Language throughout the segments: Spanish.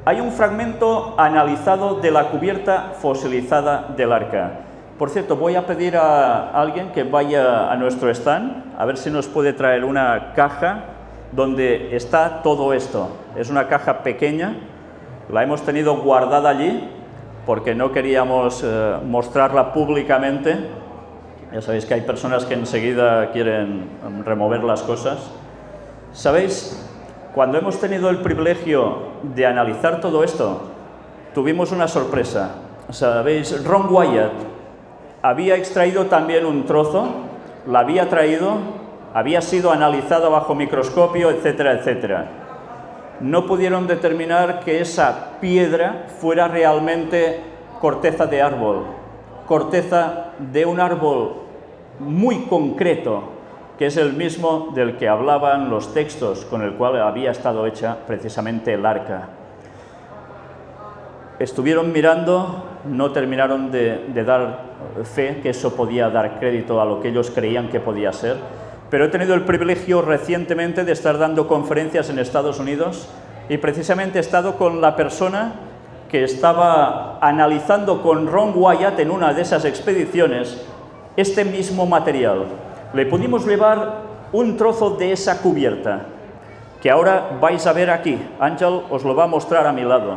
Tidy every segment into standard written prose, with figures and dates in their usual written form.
hay un fragmento analizado de la cubierta fosilizada del arca. Por cierto, voy a pedir a alguien que vaya a nuestro stand, a ver si nos puede traer una caja donde está todo esto. Es una caja pequeña, la hemos tenido guardada allí porque no queríamos mostrarla públicamente. Ya sabéis que hay personas que enseguida quieren remover las cosas. ¿Sabéis? Cuando hemos tenido el privilegio de analizar todo esto, tuvimos una sorpresa. ¿Sabéis? Ron Wyatt había extraído también un trozo, la había traído, había sido analizado bajo microscopio, etcétera, etcétera. No pudieron determinar que esa piedra fuera realmente corteza de árbol, corteza de un árbol muy concreto, que es el mismo del que hablaban los textos con el cual había estado hecha precisamente el arca. Estuvieron mirando, no terminaron de dar fe que eso podía dar crédito a lo que ellos creían que podía ser, pero he tenido el privilegio recientemente de estar dando conferencias en Estados Unidos y precisamente he estado con la persona que estaba analizando con Ron Wyatt en una de esas expediciones este mismo material. Le pudimos llevar un trozo de esa cubierta, que ahora vais a ver aquí. Ángel os lo va a mostrar a mi lado.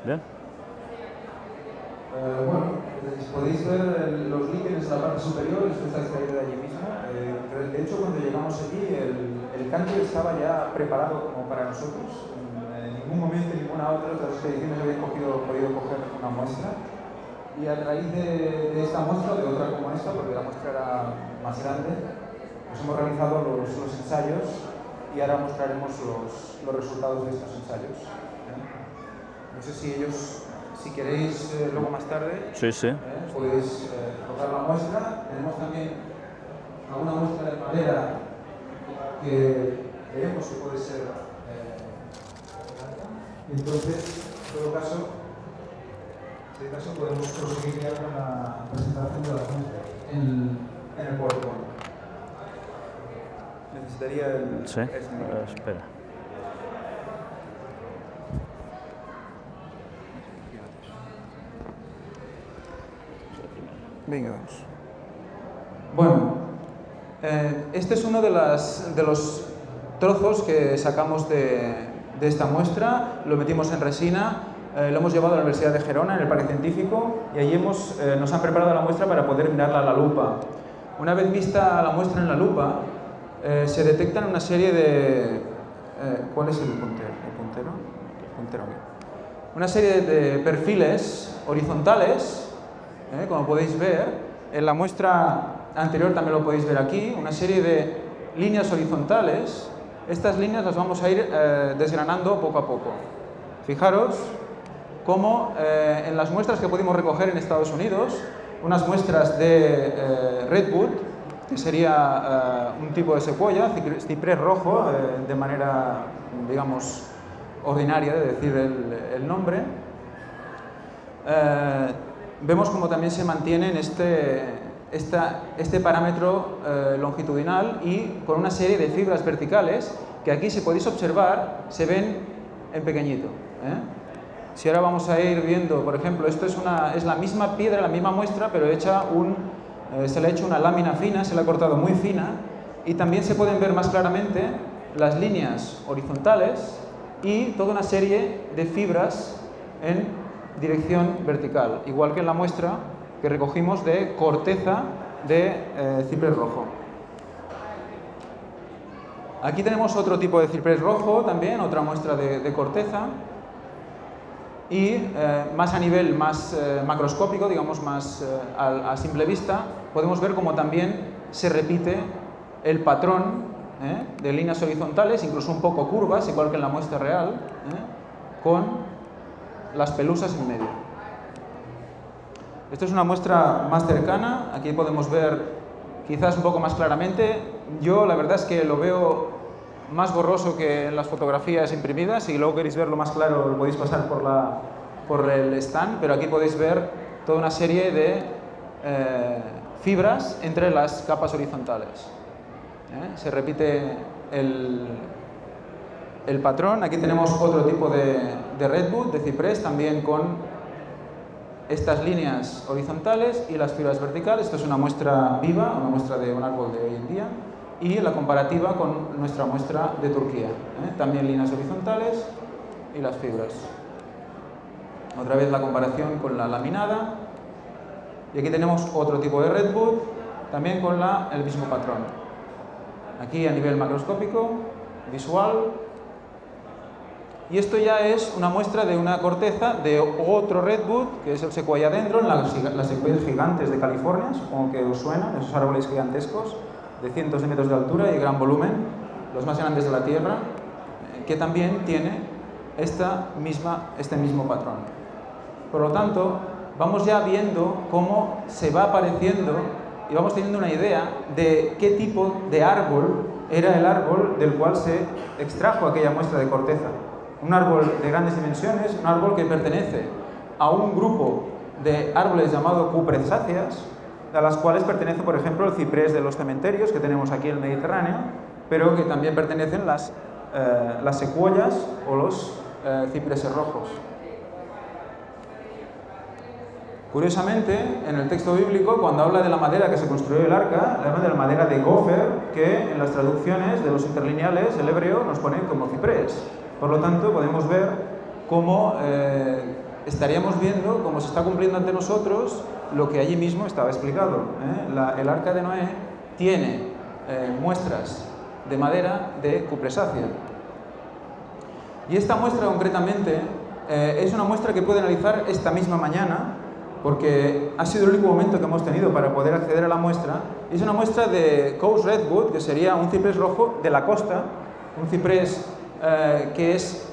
¿Bien? Bueno, podéis ver los líquenes en la parte superior, esto está extraído de allí mismo. De hecho, cuando llegamos allí, el cáncer estaba ya preparado como para nosotros. En ningún momento, en ninguna otra de las expediciones habían podido coger una muestra. Y a raíz de esta muestra, de otra como esta, porque la muestra era más grande, pues hemos realizado los ensayos y ahora mostraremos los resultados de estos ensayos. No sé si si queréis luego más tarde, podéis coger la muestra. Tenemos también alguna muestra de madera que creemos que puede ser entonces, en todo caso, podemos proseguir ya con la presentación de las muestras en el PowerPoint. Necesitaría el... Sí, espera. Venga, vamos. Bueno, este es uno de los trozos que sacamos de esta muestra. Lo metimos en resina. Lo hemos llevado a la Universidad de Gerona, en el Parque Científico, y allí nos han preparado la muestra para poder mirarla a la lupa. Una vez vista la muestra en la lupa, se detectan una serie de... ¿Cuál es el puntero? ¿El puntero? El puntero aquí. Una serie de perfiles horizontales, como podéis ver. En la muestra anterior también lo podéis ver aquí, una serie de líneas horizontales. Estas líneas las vamos a ir desgranando poco a poco. Fijaros cómo en las muestras que pudimos recoger en Estados Unidos, unas muestras de redwood, que sería un tipo de secuoya, ciprés rojo, de manera, digamos, ordinaria de decir el nombre, vemos como también se mantiene en este parámetro longitudinal y con una serie de fibras verticales que aquí, si podéis observar, se ven en pequeñito. Si ahora vamos a ir viendo, por ejemplo, esto es la misma piedra, la misma muestra, pero se le ha hecho una lámina fina, se le ha cortado muy fina, y también se pueden ver más claramente las líneas horizontales y toda una serie de fibras en dirección vertical, igual que en la muestra que recogimos de corteza de ciprés rojo. Aquí tenemos otro tipo de ciprés rojo también, otra muestra de corteza. Y más a nivel más macroscópico, digamos más a simple vista, podemos ver cómo también se repite el patrón de líneas horizontales, incluso un poco curvas, igual que en la muestra real, con las pelusas en medio. Esta es una muestra más cercana, aquí podemos ver quizás un poco más claramente. Yo la verdad es que lo veo más borroso que en las fotografías imprimidas. Si luego queréis verlo más claro, lo podéis pasar por el stand, pero aquí podéis ver toda una serie de fibras entre las capas horizontales. Se repite el patrón. Aquí tenemos otro tipo de redwood, de ciprés, también con estas líneas horizontales y las fibras verticales. Esto es una muestra viva, una muestra de un árbol de hoy en día, y la comparativa con nuestra muestra de Turquía. También líneas horizontales y las fibras. Otra vez la comparación con la laminada. Y aquí tenemos otro tipo de redwood, también con el mismo patrón. Aquí a nivel macroscópico, visual. Y esto ya es una muestra de una corteza de otro redwood, que es el Sequoia dendron, las secuoyas gigantes de California, supongo que os suenan, esos árboles gigantescos de cientos de metros de altura y gran volumen, los más grandes de la Tierra, que también tiene este mismo patrón. Por lo tanto, vamos ya viendo cómo se va apareciendo y vamos teniendo una idea de qué tipo de árbol era el árbol del cual se extrajo aquella muestra de corteza. Un árbol de grandes dimensiones, un árbol que pertenece a un grupo de árboles llamado cupresáceas, a las cuales pertenece, por ejemplo, el ciprés de los cementerios que tenemos aquí en el Mediterráneo, pero que también pertenecen las secuoyas o los cipreses rojos. Curiosamente, en el texto bíblico, cuando habla de la madera que se construyó el arca, habla de la madera de gofer, que en las traducciones de los interlineales, el hebreo, nos pone como ciprés. Por lo tanto, podemos ver cómo estaríamos viendo, cómo se está cumpliendo ante nosotros lo que allí mismo estaba explicado. El arca de Noé tiene muestras de madera de cupresácea. Y esta muestra concretamente es una muestra que puede analizar esta misma mañana, porque ha sido el único momento que hemos tenido para poder acceder a la muestra. Es una muestra de Coast Redwood, que sería un ciprés rojo de la costa, un ciprés que es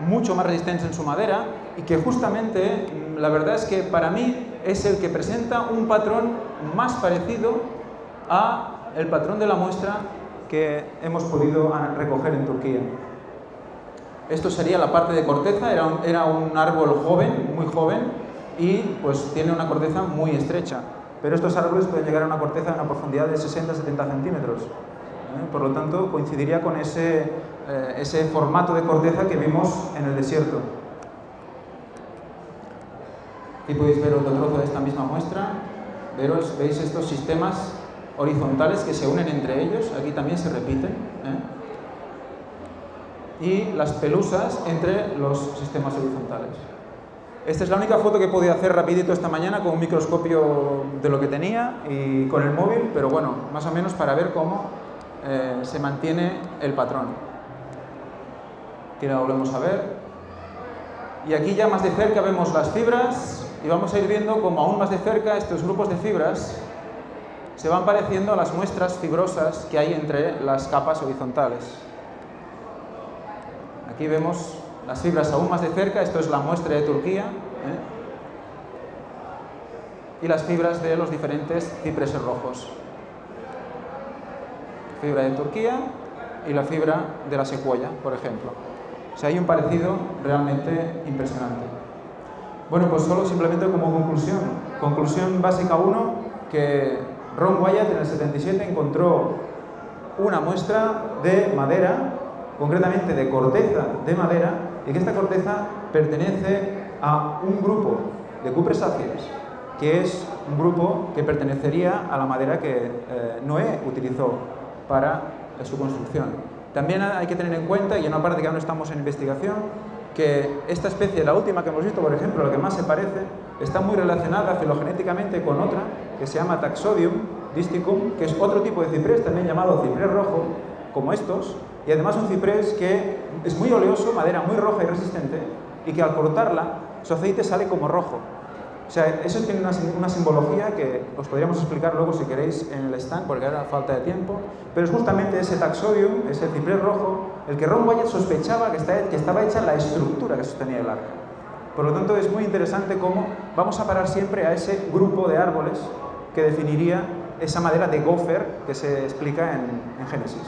mucho más resistente en su madera y que justamente, la verdad es que para mí es el que presenta un patrón más parecido a el patrón de la muestra que hemos podido recoger en Turquía. Esto sería la parte de corteza, era un árbol joven, muy joven, y pues tiene una corteza muy estrecha. Pero estos árboles pueden llegar a una corteza de una profundidad de 60-70 centímetros. Por lo tanto, coincidiría con ese formato de corteza que vimos en el desierto. Aquí podéis ver otro trozo de esta misma muestra. ¿Veis estos sistemas horizontales que se unen entre ellos? Aquí también se repiten. Y las pelusas entre los sistemas horizontales. Esta es la única foto que he podido hacer rapidito esta mañana con un microscopio de lo que tenía y con el móvil, pero bueno, más o menos para ver cómo se mantiene el patrón. Aquí la volvemos a ver. Y aquí ya más de cerca vemos las fibras y vamos a ir viendo cómo aún más de cerca estos grupos de fibras se van pareciendo a las muestras fibrosas que hay entre las capas horizontales. Aquí vemos las fibras aún más de cerca, esto es la muestra de Turquía, y las fibras de los diferentes cipreses rojos. Fibra de Turquía y la fibra de la secuoya, por ejemplo. O sea, hay un parecido realmente impresionante. Bueno, pues solo simplemente como conclusión. Conclusión básica 1, que Ron Wyatt en el 77 encontró una muestra de madera, concretamente de corteza de madera, y que esta corteza pertenece a un grupo de cupresáceas, que es un grupo que pertenecería a la madera que Noé utilizó para su construcción. También hay que tener en cuenta, y en una parte que aún no estamos en investigación, que esta especie, la última que hemos visto, por ejemplo, la que más se parece, está muy relacionada filogenéticamente con otra que se llama Taxodium disticum, que es otro tipo de ciprés, también llamado ciprés rojo, como estos, y además un ciprés que es muy oleoso, madera muy roja y resistente, y que al cortarla, su aceite sale como rojo. O sea, eso tiene una simbología que os podríamos explicar luego si queréis en el stand, porque ahora falta de tiempo, pero es justamente ese Taxodium, ese ciprés rojo, el que Ron Wyatt sospechaba que estaba hecha la estructura que sostenía el arca. Por lo tanto, es muy interesante cómo vamos a parar siempre a ese grupo de árboles que definiría esa madera de gofer que se explica en Génesis.